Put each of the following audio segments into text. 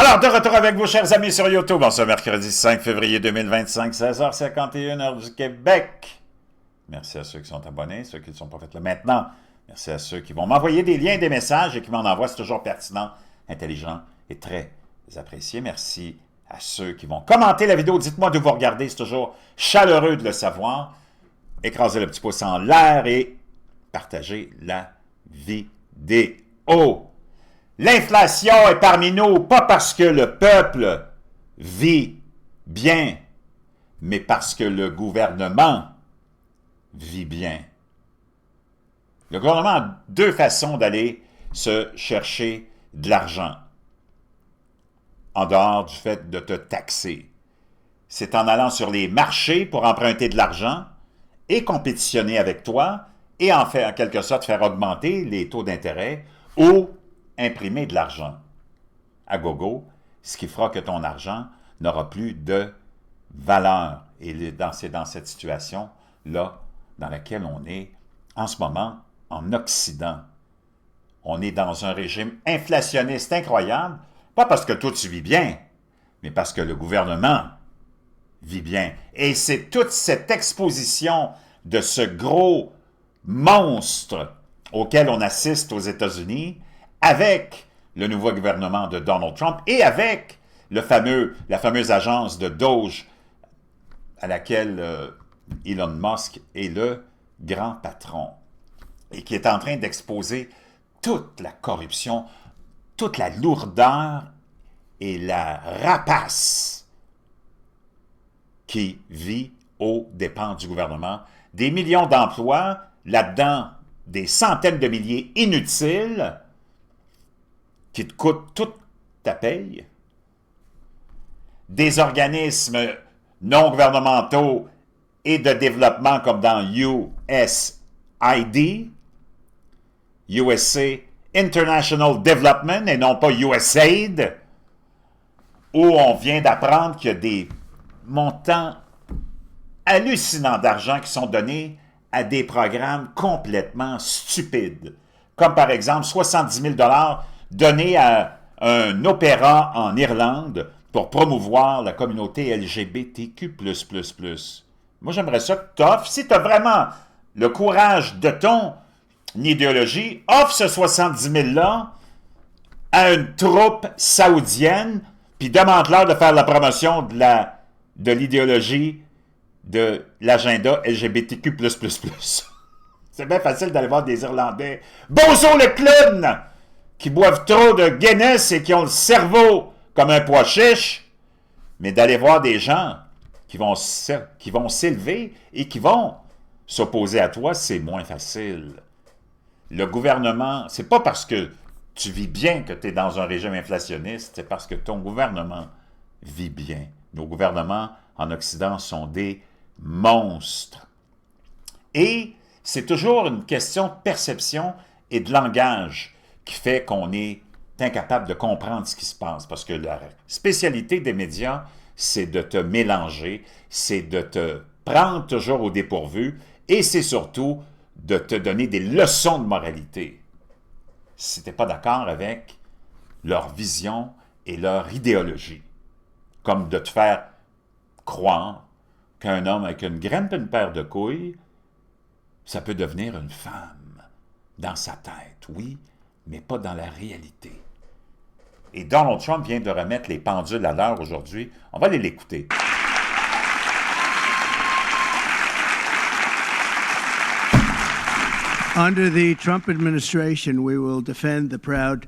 Alors, de retour avec vous, chers amis, sur YouTube, en ce mercredi 5 février 2025, 16h51, heure du Québec. Merci à ceux qui sont abonnés, ceux qui ne sont pas faits là maintenant. Merci à ceux qui vont m'envoyer des liens, des messages et qui m'en envoient. C'est toujours pertinent, intelligent et très apprécié. Merci à ceux qui vont commenter la vidéo. Dites-moi d'où vous regardez, c'est toujours chaleureux de le savoir. Écrasez le petit pouce en l'air et partagez la vidéo. L'inflation est parmi nous, pas parce que le peuple vit bien, mais parce que le gouvernement vit bien. Le gouvernement a deux façons d'aller se chercher de l'argent, en dehors du fait de te taxer. C'est en allant sur les marchés pour emprunter de l'argent et compétitionner avec toi et en quelque sorte faire augmenter les taux d'intérêt ou imprimer de l'argent à gogo, ce qui fera que ton argent n'aura plus de valeur. Et c'est dans cette situation-là dans laquelle on est en ce moment en Occident. On est dans un régime inflationniste incroyable, pas parce que toi tu vis bien, mais parce que le gouvernement vit bien. Et c'est toute cette exposition de ce gros monstre auquel on assiste aux États-Unis, avec le nouveau gouvernement de Donald Trump et avec la fameuse agence de Doge à laquelle Elon Musk est le grand patron et qui est en train d'exposer toute la corruption, toute la lourdeur et la rapace qui vit aux dépens du gouvernement. Des millions d'emplois, là-dedans des centaines de milliers inutiles qui te coûtent toute ta paye, des organismes non gouvernementaux et de développement comme dans USAID, USA International Development et non pas USAID, où on vient d'apprendre qu'il y a des montants hallucinants d'argent qui sont donnés à des programmes complètement stupides, comme par exemple 70 000 $ donnés à un opéra en Irlande pour promouvoir la communauté LGBTQ++. Moi, j'aimerais ça que tu offres, si tu as vraiment le courage de ton idéologie, offre ce 70 000 $ à une troupe saoudienne, puis demande-leur de faire la promotion de l'idéologie de l'agenda LGBTQ++. C'est bien facile d'aller voir des Irlandais. Bozo le clown! Qui boivent trop de Guinness et qui ont le cerveau comme un pois chiche, mais d'aller voir des gens qui vont s'élever et qui vont s'opposer à toi, c'est moins facile. Le gouvernement, c'est pas parce que tu vis bien que tu es dans un régime inflationniste, c'est parce que ton gouvernement vit bien. Nos gouvernements en Occident sont des monstres. Et c'est toujours une question de perception et de langage qui fait qu'on est incapable de comprendre ce qui se passe. Parce que la spécialité des médias, c'est de te mélanger, c'est de te prendre toujours au dépourvu et c'est surtout de te donner des leçons de moralité. Si tu n'es pas d'accord avec leur vision et leur idéologie, comme de te faire croire qu'un homme avec une graine et une paire de couilles, ça peut devenir une femme dans sa tête, oui, mais pas dans la réalité. Et Donald Trump vient de remettre les pendules à l'heure aujourd'hui. On va aller l'écouter. Under the Trump administration, we will defend the proud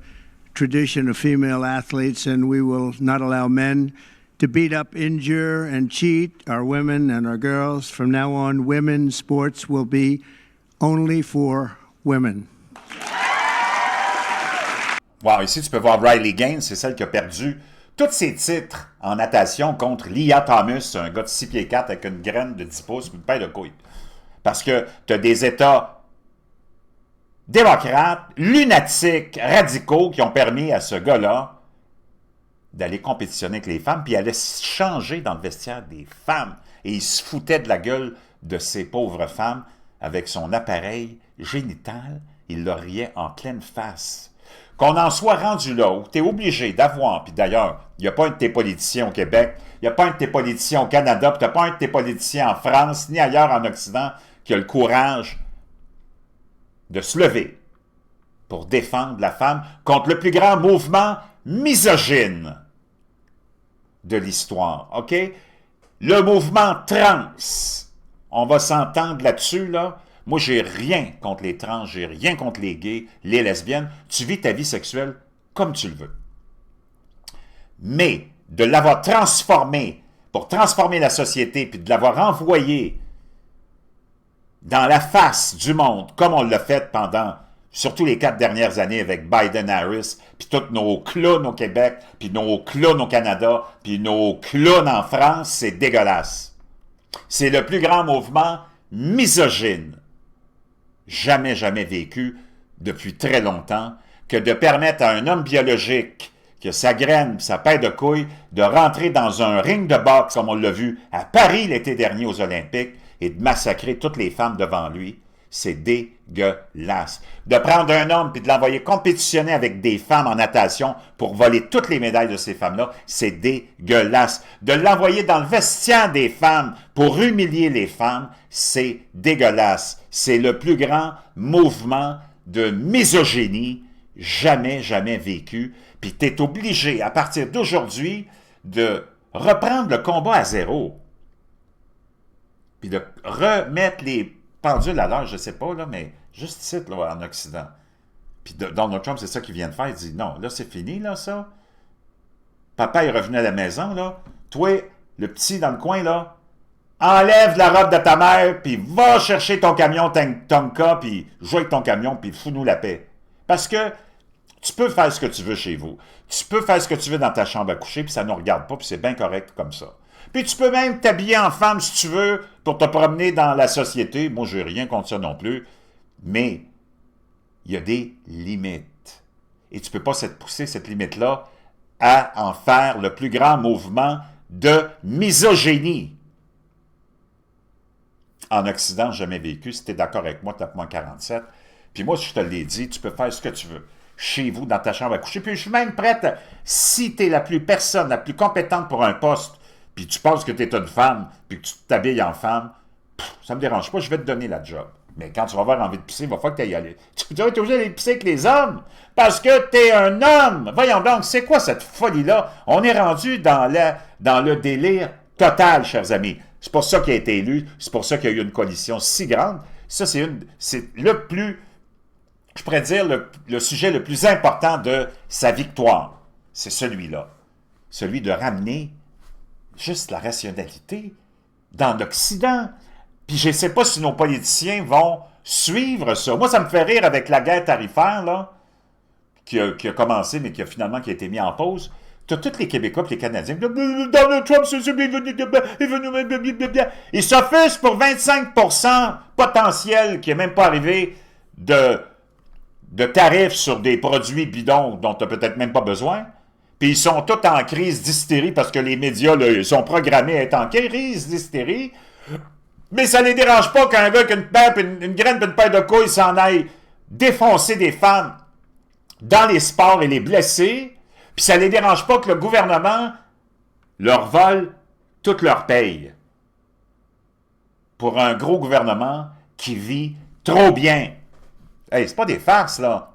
tradition of female athletes, and we will not allow men to beat up, injure, and cheat our women and our girls. From now on, women's sports will be only for women. Wow, ici, tu peux voir Riley Gaines, c'est celle qui a perdu tous ses titres en natation contre Lia Thomas, un gars de 6 pieds 4 avec une graine de 10 pouces et une paire de couilles. Parce que tu as des États démocrates, lunatiques, radicaux qui ont permis à ce gars-là d'aller compétitionner avec les femmes, puis il allait changer dans le vestiaire des femmes. Et il se foutait de la gueule de ces pauvres femmes avec son appareil génital. Il leur riait en pleine face. qu'on en soit rendu là où tu es obligé d'avoir, puis d'ailleurs, il n'y a pas un de tes politiciens au Québec, il n'y a pas un de tes politiciens au Canada, puis tu n'as pas un de tes politiciens en France, ni ailleurs en Occident, qui a le courage de se lever pour défendre la femme contre le plus grand mouvement misogyne de l'histoire, OK? Le mouvement trans, on va s'entendre là-dessus, là. Moi, j'ai rien contre les trans, j'ai rien contre les gays, les lesbiennes. Tu vis ta vie sexuelle comme tu le veux. Mais de l'avoir transformé, pour transformer la société, puis de l'avoir envoyé dans la face du monde, comme on l'a fait pendant, surtout les 4 dernières années avec Biden-Harris, puis tous nos clowns au Québec, puis nos clowns au Canada, puis nos clowns en France, c'est dégueulasse. C'est le plus grand mouvement misogyne jamais, jamais vécu depuis très longtemps, que de permettre à un homme biologique que sa graine, sa paire de couilles, de rentrer dans un ring de boxe, comme on l'a vu à Paris l'été dernier aux Olympiques, et de massacrer toutes les femmes devant lui. C'est dégueulasse. De prendre un homme et de l'envoyer compétitionner avec des femmes en natation pour voler toutes les médailles de ces femmes-là, c'est dégueulasse. De l'envoyer dans le vestiaire des femmes pour humilier les femmes, c'est dégueulasse. C'est le plus grand mouvement de misogynie jamais, jamais vécu. Puis tu es obligé, à partir d'aujourd'hui, de reprendre le combat à zéro. Puis de remettre les pendules à l'heure, je ne sais pas, là, mais juste ici, là, en Occident. Puis Donald Trump, c'est ça qu'il vient de faire. Il dit, non, là, c'est fini, là, ça. Papa est revenu à la maison, là. Toi, le petit dans le coin, là, enlève la robe de ta mère, puis va chercher ton camion Tonka, puis joue avec ton camion, puis fous-nous la paix. Parce que tu peux faire ce que tu veux chez vous. Tu peux faire ce que tu veux dans ta chambre à coucher, puis ça ne nous regarde pas, puis c'est bien correct comme ça. Puis tu peux même t'habiller en femme si tu veux pour te promener dans la société. Moi, je n'ai rien contre ça non plus. Mais il y a des limites. Et tu ne peux pas pousser cette limite-là à en faire le plus grand mouvement de misogynie. En Occident, jamais vécu. Si tu es d'accord avec moi, tape-moi 47. Puis moi, si je te l'ai dit, tu peux faire ce que tu veux. Chez vous, dans ta chambre à coucher. Puis je suis même prête, si tu es la plus compétente pour un poste, puis tu penses que tu es une femme, puis que tu t'habilles en femme, ça me dérange pas, je vais te donner la job. Mais quand tu vas avoir envie de pisser, il va falloir que tu ailles y aller. Tu vas être obligé d'aller pisser avec les hommes, parce que tu es un homme. Voyons donc, c'est quoi cette folie-là? On est rendu dans le délire total, chers amis. C'est pour ça qu'il a été élu, c'est pour ça qu'il y a eu une coalition si grande. Ça, c'est le plus, je pourrais dire, le sujet le plus important de sa victoire. C'est celui-là. Celui de ramener juste la rationalité dans l'Occident. Puis je ne sais pas si nos politiciens vont suivre ça. Moi, ça me fait rire avec la guerre tarifaire, là, qui a commencé, mais qui a été mis en pause. Tu as tous les Québécois et les Canadiens. Donald Trump, est venu. Il s'offusque pour 25% potentiel qui n'est même pas arrivé de tarifs sur des produits bidons dont tu n'as peut-être même pas besoin. Puis ils sont tous en crise d'hystérie parce que les médias là, ils sont programmés à être en crise d'hystérie. Mais ça ne les dérange pas qu'un gars qui a une graine et une paire de couilles s'en aille défoncer des femmes dans les sports et les blesser. Puis ça ne les dérange pas que le gouvernement leur vole toute leur paye. Pour un gros gouvernement qui vit trop bien. Hey, c'est pas des farces, là.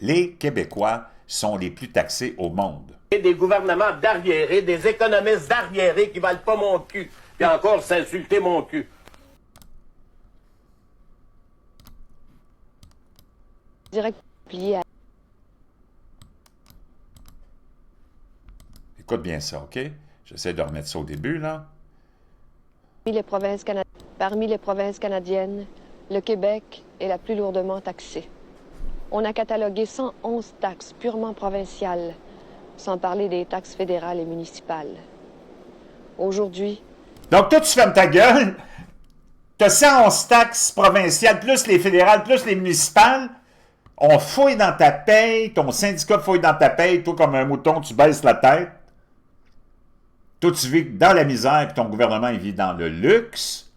Les Québécois sont les plus taxés au monde. Des gouvernements d'arriérés, des économistes d'arriérés qui valent pas mon cul. Puis encore s'insulter mon cul. Direct plié à... Écoute bien ça, OK? J'essaie de remettre ça au début, là. Parmi les provinces canadiennes, le Québec est la plus lourdement taxée. On a catalogué 111 taxes purement provinciales, sans parler des taxes fédérales et municipales. Aujourd'hui... Donc, toi, tu fermes ta gueule. Tu as 111 taxes provinciales, plus les fédérales, plus les municipales. On fouille dans ta paye, ton syndicat fouille dans ta paye, toi, comme un mouton, tu baisses la tête. Toi, tu vis dans la misère, puis ton gouvernement, il vit dans le luxe.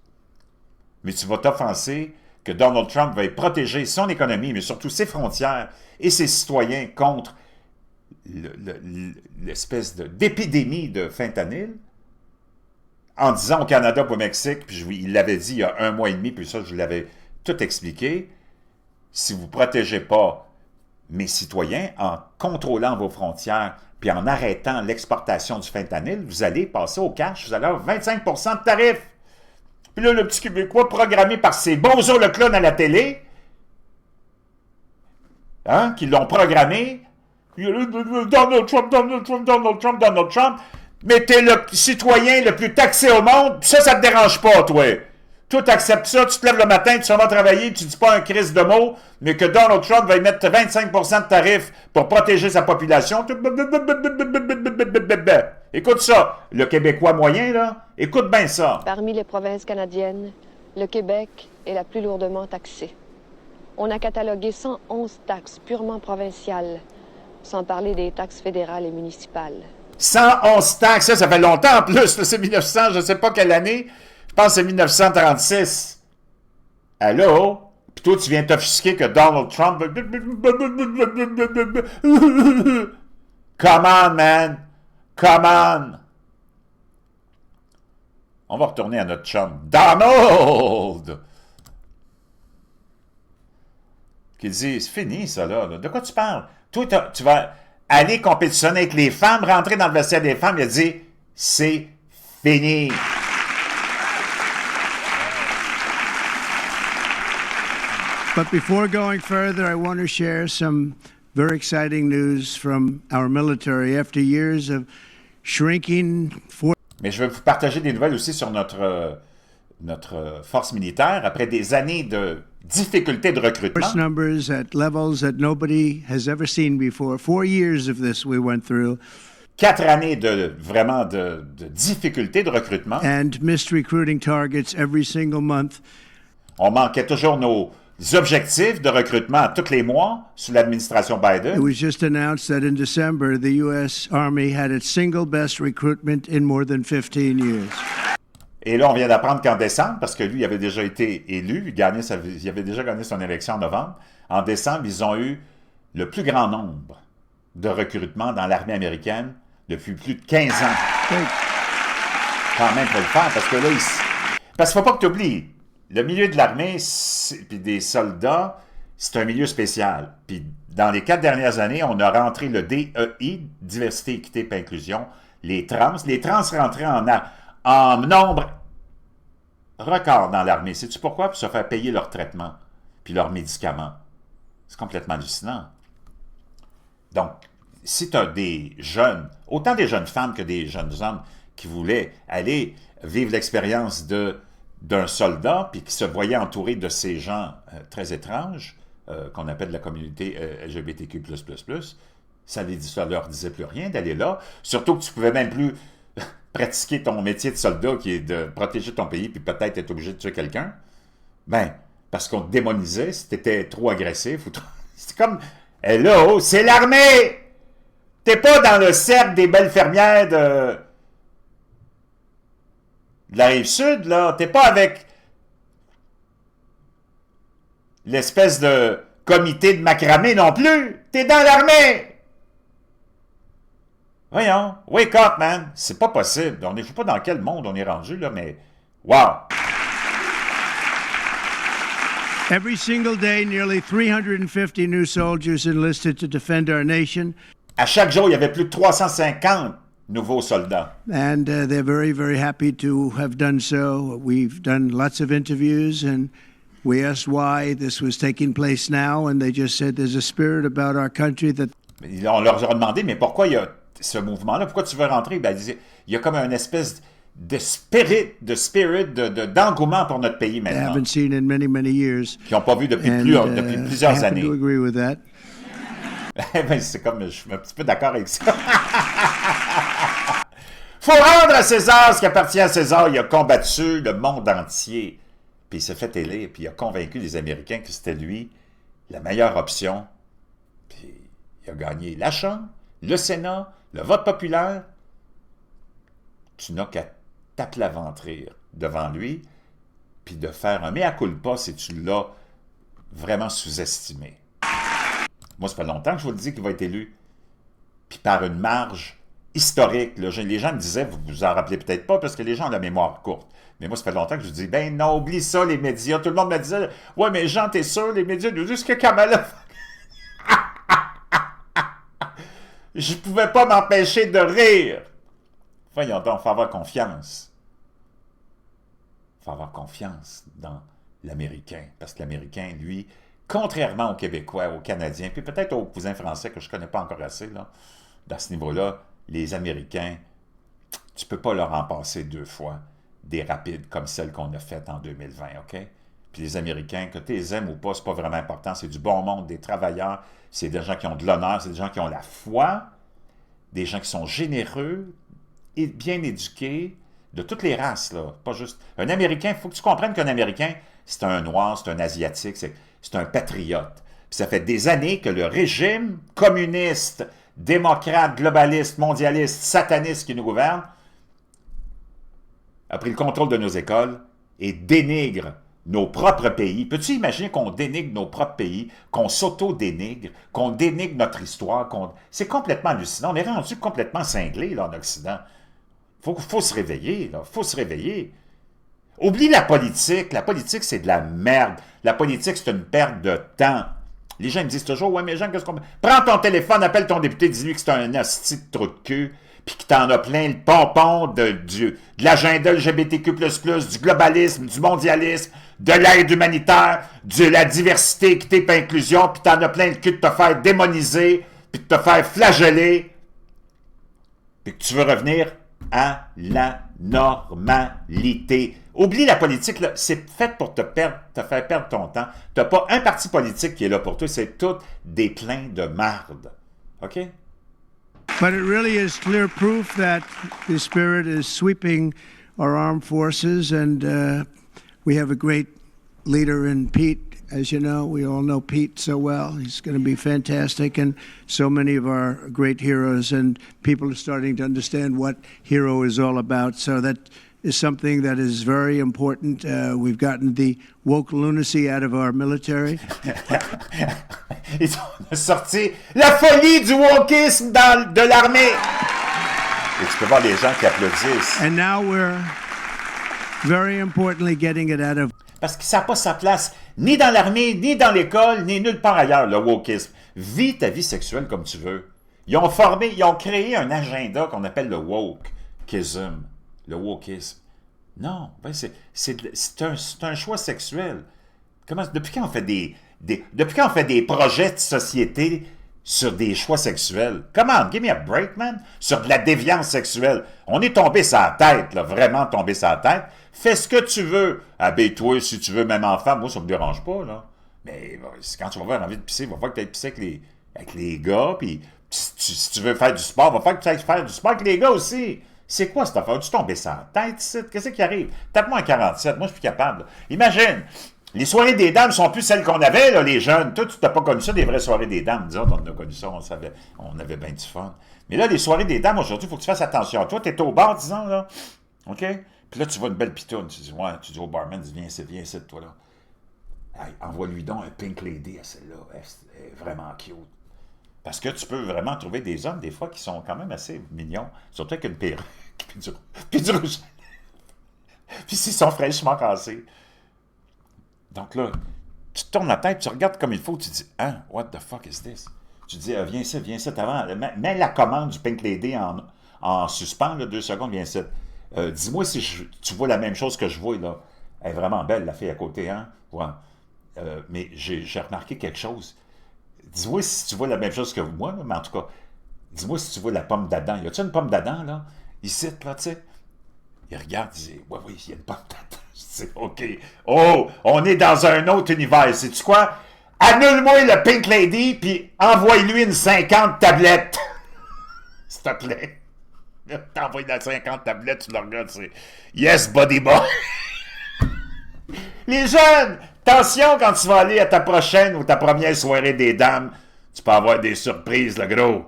Mais tu vas t'offenser que Donald Trump va protéger son économie, mais surtout ses frontières et ses citoyens contre l'espèce d'épidémie de fentanyl, en disant au Canada, au Mexique, puis il l'avait dit il y a 1 mois et demi, puis ça, je l'avais tout expliqué, si vous ne protégez pas mes citoyens en contrôlant vos frontières, puis en arrêtant l'exportation du fentanyl, vous allez passer au cash, vous allez avoir 25% de tarif. Puis là, le petit Québécois, programmé par ces bozos le clown à la télé, hein, qui l'ont programmé, Donald Trump, Donald Trump, Donald Trump, Donald Trump, mais t'es le citoyen le plus taxé au monde, ça te dérange pas, toi. Toi, t'acceptes ça, tu te lèves le matin, tu vas travailler, tu dis pas un crise de mots, mais que Donald Trump va y mettre 25% de tarifs pour protéger sa population. Écoute ça, le Québécois moyen, là, écoute bien ça. Parmi les provinces canadiennes, le Québec est la plus lourdement taxée. On a catalogué 111 taxes purement provinciales, sans parler des taxes fédérales et municipales. 111 taxes, ça fait longtemps en plus, c'est 1900, je ne sais pas quelle année, je pense que c'est 1936. Allô? Puis toi, tu viens t'offusquer que Donald Trump... Come on, man! Come on! On va retourner à notre chum. Donald! Qui dit, c'est fini ça, là. De quoi tu parles? Toi, tu vas aller compétitionner avec les femmes, rentrer dans le vestiaire des femmes, il a dit, c'est fini. But before going further, I want to share some very exciting news from our military. After years of shrinking Mais je vais vous partager des nouvelles aussi sur notre force militaire après des années de difficultés de recrutement. force numbers at levels that nobody has ever seen before. 4 years of this we went through. 4 années vraiment de difficultés de recrutement. And missed recruiting targets every single month. On manquait toujours nos objectifs de recrutement tous les mois sous l'administration Biden. It was just announced that in December, the U.S. Army had its single best recruitment in more than 15 years. Et là, on vient d'apprendre qu'en décembre, parce que lui, il avait déjà été élu, il avait déjà gagné son élection en novembre, en décembre, ils ont eu le plus grand nombre de recrutements dans l'armée américaine depuis plus de 15 ans. Oui. Quand même, pour le faire, parce que là, parce qu'il ne faut pas que tu oublies, le milieu de l'armée puis des soldats, c'est un milieu spécial. Puis dans les 4 dernières années, on a rentré le DEI, diversité, équité et inclusion, les trans rentraient en nombre record dans l'armée. Sais-tu pourquoi? Pour se faire payer leur traitement puis leurs médicaments. C'est complètement hallucinant. Donc, si tu as des jeunes, autant des jeunes femmes que des jeunes hommes qui voulaient aller vivre l'expérience d'un soldat puis qui se voyaient entourés de ces gens très étranges, qu'on appelle la communauté LGBTQ++, ça leur disait plus rien d'aller là. Surtout que tu pouvais même plus pratiquer ton métier de soldat qui est de protéger ton pays puis peut-être être obligé de tuer quelqu'un. Ben, parce qu'on te démonisait si t'étais trop agressif ou trop... C'est comme, hello, c'est l'armée! T'es pas dans le cercle des belles fermières de la Rive-Sud, là. T'es pas avec l'espèce de comité de macramé non plus. T'es dans l'armée! Voyons, wake up, man! C'est pas possible. Je ne sais pas dans quel monde on est rendu, là, mais wow! Every single day, nearly 350 new soldiers enlisted to defend our nation. À chaque jour, il y avait plus de 350 nouveaux soldats. And they're very, very happy to have done so. We've done lots of interviews, and we asked why this was taking place now, and they just said there's a spirit about our country that... On leur a demandé, mais pourquoi il y a ce mouvement-là? Pourquoi tu veux rentrer? Ben, il y a comme une espèce de d'engouement pour notre pays maintenant. haven't seen in many, many years. Qu'ils n'ont pas vu depuis plusieurs années. I agree with that. Ben, c'est comme, je suis un petit peu d'accord avec ça. Faut rendre à César ce qui appartient à César. Il a combattu le monde entier. Puis il s'est fait élire. Puis il a convaincu les Américains que c'était lui la meilleure option. Puis il a gagné la Chambre, le Sénat, le vote populaire. Tu n'as qu'à t'aplaventrir devant lui. puis de faire un mea culpa si tu l'as vraiment sous-estimé. Moi, ça fait longtemps que je vous le dis qu'il va être élu, puis par une marge historique. Là, les gens me disaient, vous vous en rappelez peut-être pas, parce que les gens ont la mémoire courte. Mais moi, ça fait longtemps que je dis, ben non, oublie ça, les médias. Tout le monde me disait, ouais, mais Jean, t'es sûr, les médias nous disent que Kamala... Je pouvais pas m'empêcher de rire. Voyons donc, il faut avoir confiance. Il faut avoir confiance dans l'Américain. Parce que l'Américain, lui, contrairement aux Québécois, aux Canadiens, puis peut-être aux cousins français que je ne connais pas encore assez, là, dans ce niveau-là, les Américains, tu ne peux pas leur en passer 2 fois des rapides comme celles qu'on a faites en 2020, OK? Puis les Américains, que tu les aimes ou pas, c'est pas vraiment important. C'est du bon monde, des travailleurs, c'est des gens qui ont de l'honneur, c'est des gens qui ont la foi, des gens qui sont généreux et bien éduqués, de toutes les races, là. Pas juste... Un Américain, il faut que tu comprennes qu'un Américain, c'est un Noir, c'est un Asiatique, c'est un patriote. Puis ça fait des années que le régime communiste, démocrate, globaliste, mondialiste, sataniste qui nous gouverne a pris le contrôle de nos écoles et dénigre nos propres pays. Peux-tu imaginer qu'on dénigre nos propres pays, qu'on s'auto-dénigre, qu'on dénigre notre histoire? C'est complètement hallucinant. On est rendu complètement cinglé là, en Occident. Faut se réveiller, là. Faut se réveiller. Oublie la politique. La politique, c'est de la merde. La politique, c'est une perte de temps. Les gens me disent toujours, ouais, mais Jean, qu'est-ce qu'on... Prends ton téléphone, appelle ton député, dis-lui que c'est un hostie de trou de cul, puis que t'en as plein le pompon de l'agenda LGBTQ++, du globalisme, du mondialisme, de l'aide humanitaire, de la diversité, équité et inclusion, puis t'en as plein le cul de te faire démoniser, puis de te faire flageller, puis que tu veux revenir à la normalité. Oublie la politique, c'est fait pour te faire perdre ton temps. Tu n'as pas un parti politique qui est là pour toi, c'est tout des pleins de marde. OK? But it really is clear proof that the Spirit is sweeping our armed forces, and we have a great leader in Pete. As you know, we all know Pete so well. He's going to be fantastic, and so many of our great heroes, and people are starting to understand what hero is all about. So that is something that is very important. We've gotten the woke lunacy out of our military. Ils ont sorti la folie du wokisme de l'armée. Et tu peux voir les gens qui applaudissent. And now we're very importantly getting it out of... Parce que ça n'a pas sa place ni dans l'armée, ni dans l'école, ni nulle part ailleurs, le wokisme. Vis ta vie sexuelle comme tu veux. Ils ont créé un agenda qu'on appelle le wokism. Le wokisme. Non, ben c'est un choix sexuel. Depuis quand on fait depuis quand on fait des projets de société sur des choix sexuels? Come on, give me a break, man. Sur de la déviance sexuelle. On est tombé sur la tête, là, vraiment tombé sur la tête. Fais ce que tu veux. Habille-toi si tu veux, même enfant. Moi, ça me dérange pas, là. Mais quand tu vas avoir envie de pisser, il va falloir que tu ailles pisser avec les gars. Puis si tu veux faire du sport, il va falloir que tu ailles faire du sport avec les gars aussi. C'est quoi cette affaire? Tu tombes sur la tête, ici? Qu'est-ce qui arrive? Tape-moi un 47. Moi, je suis plus capable. Imagine, les soirées des dames sont plus celles qu'on avait, là, les jeunes. Toi, tu n'as pas connu ça, des vraies soirées des dames. Disons, on a connu ça, on avait bien du fun. Mais là, les soirées des dames, aujourd'hui, il faut que tu fasses attention. Toi, tu es au bar, disons, là. OK? Puis là, tu vois une belle pitoune. Tu dis, ouais, tu dis au barman, viens ici, toi, là. Hey, envoie-lui donc un Pink Lady à celle-là. Elle est vraiment cute. Parce que tu peux vraiment trouver des hommes, des fois, qui sont quand même assez mignons. Surtout avec une perruque, puis du rouge. Puis s'ils sont fraîchement cassés. Donc là, tu te tournes la tête, tu regardes comme il faut, tu dis, hein, what the fuck is this? Tu dis, viens ici, avant. Mets la commande du Pink Lady en suspens, là, 2 secondes, viens ici. Dis-moi si tu vois la même chose que je vois, là. Elle est vraiment belle, la fille à côté, hein? Ouais. Mais j'ai remarqué quelque chose. Dis-moi si tu vois la même chose que moi, là, mais en tout cas, dis-moi si tu vois la pomme d'Adam. Y a-tu une pomme d'Adam, là? Ici, là, tu sais? Il regarde, il dit, oui, il y a une pomme d'Adam. Je dis, OK. Oh, on est dans un autre univers. Sais-tu quoi? Annule-moi le Pink Lady, puis envoie-lui une 50 tablettes. S'il te plaît. T'envoies la 50 tablettes, tu le regardes, c'est yes, buddy boy. Les jeunes, attention quand tu vas aller à ta prochaine ou ta première soirée des dames, tu peux avoir des surprises, le gros.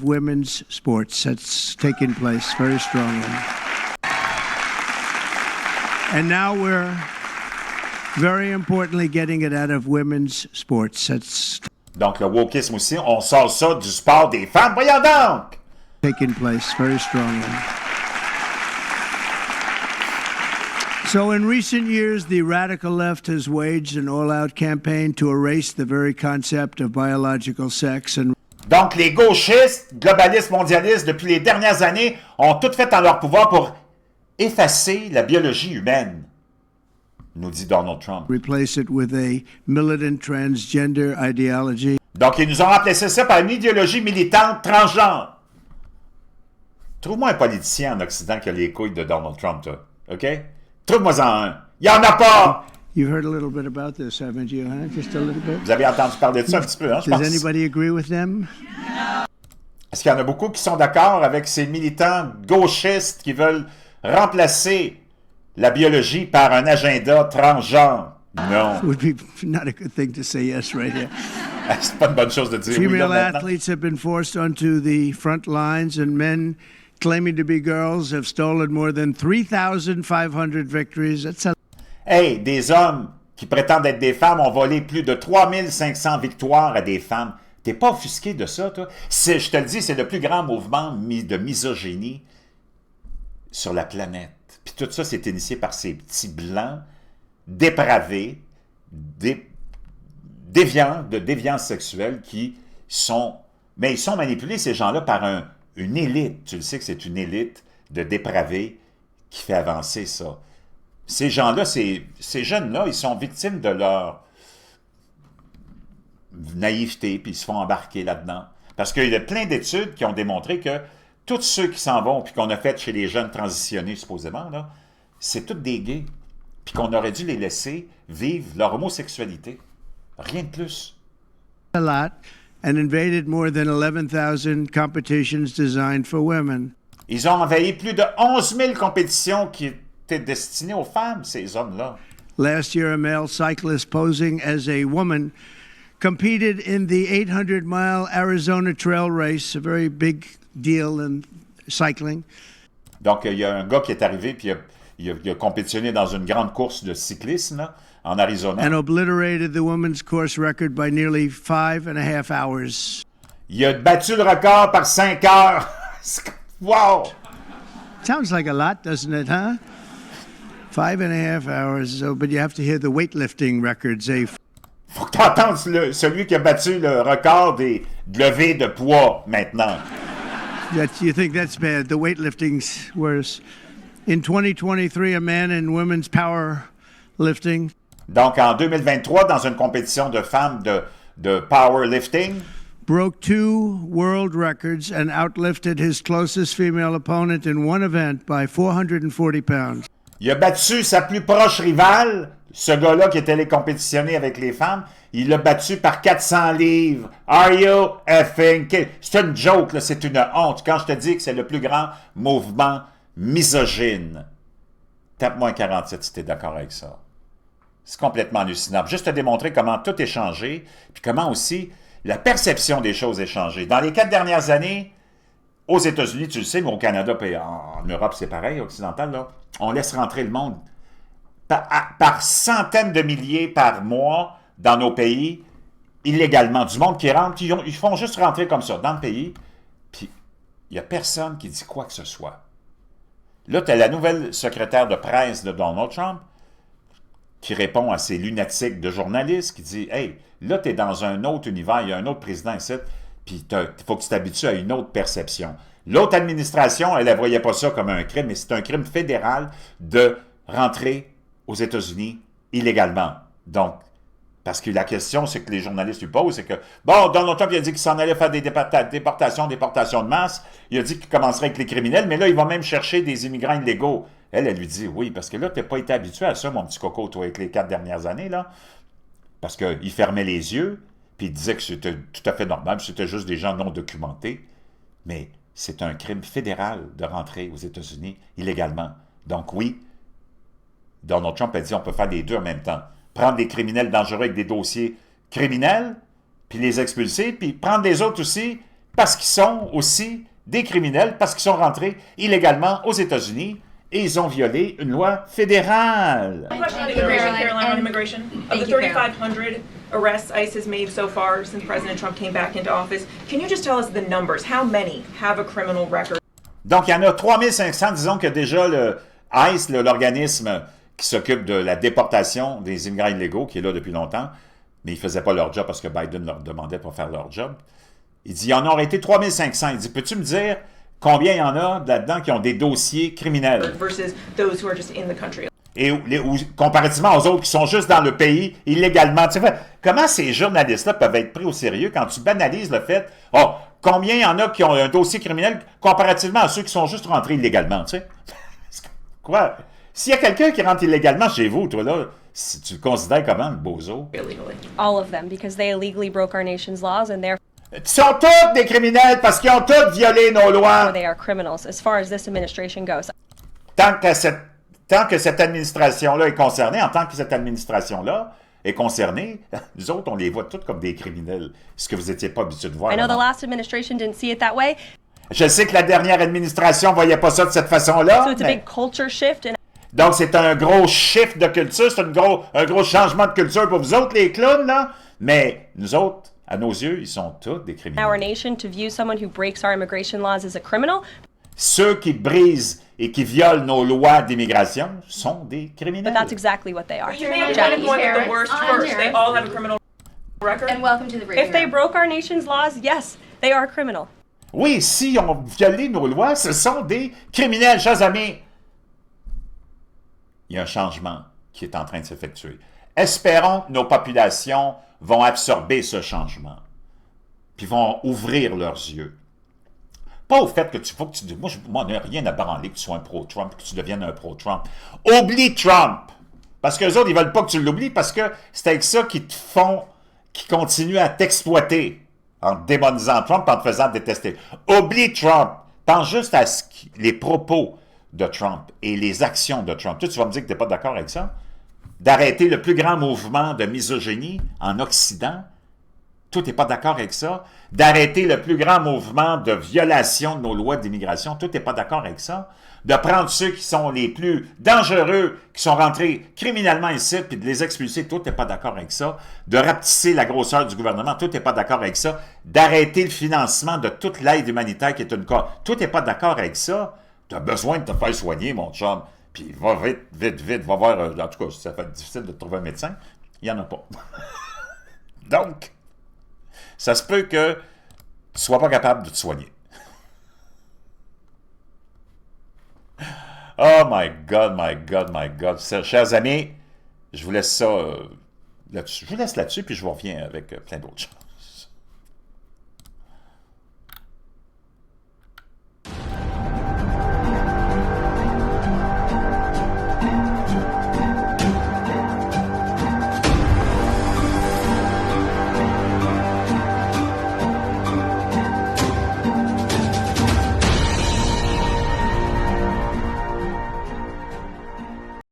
Women's sports that's taking place very strongly. And now we're Very importantly, getting it out of women's sports. That's Donc, le wokisme aussi, on sort ça du sport des femmes. Voyons donc! taking place very strongly. So in recent years, the radical left has waged an all-out campaign to erase the very concept of biological sex and Donc, les gauchistes, globalistes, mondialistes, depuis les dernières années, ont tout fait en leur pouvoir pour effacer la biologie humaine, nous dit Donald Trump. replace it with a militant transgender ideology. Donc, ils nous ont remplacé ça par une idéologie militante transgenre. Trouve-moi un politicien en Occident qui a les couilles de Donald Trump, toi. OK? Trouve-moi-en un. Il n'y en a pas! You've heard a little bit about this, haven't you, huh? Just a little bit? Vous avez entendu parler de ça un petit peu, hein, je Does pense. anybody agree with them? Est-ce qu'il y en a beaucoup qui sont d'accord avec ces militants gauchistes qui veulent remplacer la biologie par un agenda transgenre? Non. Would be not a good thing to say yes right here. C'est pas une bonne chose de dire oui là, Female maintenant. athletes have been forced onto the front lines, and men claiming to be girls have stolen more than 3,500 victories. That's a Hey, des hommes qui prétendent être des femmes ont volé plus de 3500 victoires à des femmes. T'es pas offusqué de ça, toi? Je te le dis, c'est le plus grand mouvement de misogynie sur la planète. Puis tout ça, c'est initié par ces petits blancs dépravés, déviants, de déviance sexuelle qui sont... Mais ils sont manipulés, ces gens-là, par une élite. Tu le sais que c'est une élite de dépravés qui fait avancer ça. Ces gens-là, ces jeunes-là, ils sont victimes de leur naïveté, puis ils se font embarquer là-dedans. Parce qu'il y a plein d'études qui ont démontré que tous ceux qui s'en vont, puis qu'on a fait chez les jeunes transitionnés, supposément, là, c'est tous des gays, puis qu'on aurait dû les laisser vivre leur homosexualité. Rien de plus. lot, and invaded more than 11,000 competitions designed for women. Ils ont envahi plus de 11 000 compétitions qui étaient destinées aux femmes, ces hommes-là. Last year, a male cyclist posing as a woman competed in the 800-mile Arizona Trail Race, a very big deal in cycling. Donc, il y a un gars qui est arrivé, puis il a compétitionné dans une grande course de cyclisme, là, en Arizona. And obliterated the women's course record by nearly 5.5 hours. Il a battu le record par 5 heures. Wow! Sounds like a lot, doesn't it, huh? 5.5 hours, so, but you have to hear the weightlifting records. Faut que tu entendes celui qui a battu le record des levées de poids maintenant. You think that's bad? The weightlifting's worse. In 2023, a man in women's powerlifting Donc, en 2023, dans une compétition de femmes de powerlifting, broke 2 world records and outlifted his closest female opponent in one event by 440 pounds. il a battu sa plus proche rivale, ce gars-là qui était allé compétitionner avec les femmes, il l'a battu par 400 livres. Are you effing kidding? C'est une joke, là, c'est une honte. Quand je te dis que c'est le plus grand mouvement misogyne, tape-moi un 47 si tu es d'accord avec ça. C'est complètement hallucinant. Juste te démontrer comment tout est changé, puis comment aussi la perception des choses est changée. Dans les 4 dernières années, aux États-Unis, tu le sais, mais au Canada et en Europe, c'est pareil, occidental, là, on laisse rentrer le monde par centaines de milliers par mois dans nos pays, illégalement. Du monde qui rentre, ils font juste rentrer comme ça dans le pays, puis il n'y a personne qui dit quoi que ce soit. Là, tu as la nouvelle secrétaire de presse de Donald Trump qui répond à ces lunatiques de journalistes, qui dit « Hey, là, tu es dans un autre univers, il y a un autre président ici, puis il faut que tu t'habitues à une autre perception. » L'autre administration, elle ne voyait pas ça comme un crime, mais c'est un crime fédéral de rentrer aux États-Unis illégalement. Donc, parce que la question, c'est que les journalistes lui posent, c'est que, bon, Donald Trump, il a dit qu'il s'en allait faire des déportations de masse, il a dit qu'il commencerait avec les criminels, mais là, il va même chercher des immigrants illégaux. Elle lui dit, oui, parce que là, tu n'as pas été habitué à ça, mon petit coco, toi, avec les 4 dernières années, là. Parce qu'il fermait les yeux, puis il disait que c'était tout à fait normal, c'était juste des gens non documentés. Mais c'est un crime fédéral de rentrer aux États-Unis illégalement. Donc oui, Donald Trump a dit on peut faire les deux en même temps. Prendre des criminels dangereux avec des dossiers criminels, puis les expulser, puis prendre des autres aussi, parce qu'ils sont aussi des criminels, parce qu'ils sont rentrés illégalement aux États-Unis, et ils ont violé une loi fédérale. Question on immigration, Caroline, on immigration. Of the 3,500 arrests ICE has made so far since President Trump came back into office, can you just tell us the numbers? How many have a criminal record? Donc, il y en a 3500, disons que déjà le ICE, l'organisme qui s'occupe de la déportation des immigrants illégaux, qui est là depuis longtemps, mais ils ne faisaient pas leur job parce que Biden leur demandait pour faire leur job. Il dit, il y en aurait été 3500. Il dit, peux-tu me dire combien il y en a là-dedans qui ont des dossiers criminels? Versus those who are just in the country. Et comparativement aux autres qui sont juste dans le pays illégalement. Tu sais, comment ces journalistes-là peuvent être pris au sérieux quand tu banalises le fait, oh, combien il y en a qui ont un dossier criminel comparativement à ceux qui sont juste rentrés illégalement, tu sais? Quoi? S'il y a quelqu'un qui rentre illégalement chez vous, toi, là, si tu le considères comment, le bozo? All of them, because they illegally broke our nation's laws and therefore Ils sont tous des criminels parce qu'ils ont tous violé nos lois. they are criminals as far as this administration goes. Tant que cette administration-là est concernée, en tant que cette administration-là est concernée, nous autres, on les voit tous comme des criminels. Ce que vous n'étiez pas habitués de voir. I know the avant. last administration didn't see it that way, Je sais que la dernière administration ne voyait pas ça de cette façon-là. so it's a mais- big culture shift and Donc, c'est un gros shift de culture, c'est un gros changement de culture pour vous autres, les clowns, là. Mais nous autres, à nos yeux, ils sont tous des our criminels. nation to view someone who breaks our immigration laws as a criminal. Ceux qui brisent et qui violent nos lois d'immigration sont des criminels. But that's exactly what they are. You made Jackie. one point with the worst first. They all have a criminal record. And welcome to the briefing If they room. broke our nation's laws, yes, they are criminal. Oui, s'ils ont violé nos lois, ce sont des criminels, chers amis. Il y a un changement qui est en train de s'effectuer. Espérons que nos populations vont absorber ce changement, puis vont ouvrir leurs yeux. Pas au fait que tu faut que tu dis, moi, je n'ai rien à branler que tu sois un pro-Trump, que tu deviennes un pro-Trump. Oublie Trump! Parce qu'eux autres, ils veulent pas que tu l'oublies, parce que c'est avec ça qu'ils te font, qu'ils continuent à t'exploiter en démonisant Trump, en te faisant détester. Oublie Trump! Pense juste à les propos de Trump et les actions de Trump. Toi, tu vas me dire que tu n'es pas d'accord avec ça? D'arrêter le plus grand mouvement de misogynie en Occident? Toi, tu n'es pas d'accord avec ça? D'arrêter le plus grand mouvement de violation de nos lois d'immigration? Toi, tu n'es pas d'accord avec ça? De prendre ceux qui sont les plus dangereux, qui sont rentrés criminellement ici, puis de les expulser? Toi, tu n'es pas d'accord avec ça? De rapetisser la grosseur du gouvernement? Toi, tu n'es pas d'accord avec ça? D'arrêter le financement de toute l'aide humanitaire qui est une cause? Toi, tu n'es pas d'accord avec ça? Tu as besoin de te faire soigner, mon chum. Puis va vite, vite, vite, va voir. En tout cas, ça fait difficile de trouver un médecin. Il n'y en a pas. Donc, ça se peut que tu ne sois pas capable de te soigner. Oh my God, my God, my God. Chers amis, je vous laisse ça là-dessus. Je vous laisse là-dessus, puis je vous reviens avec plein d'autres choses.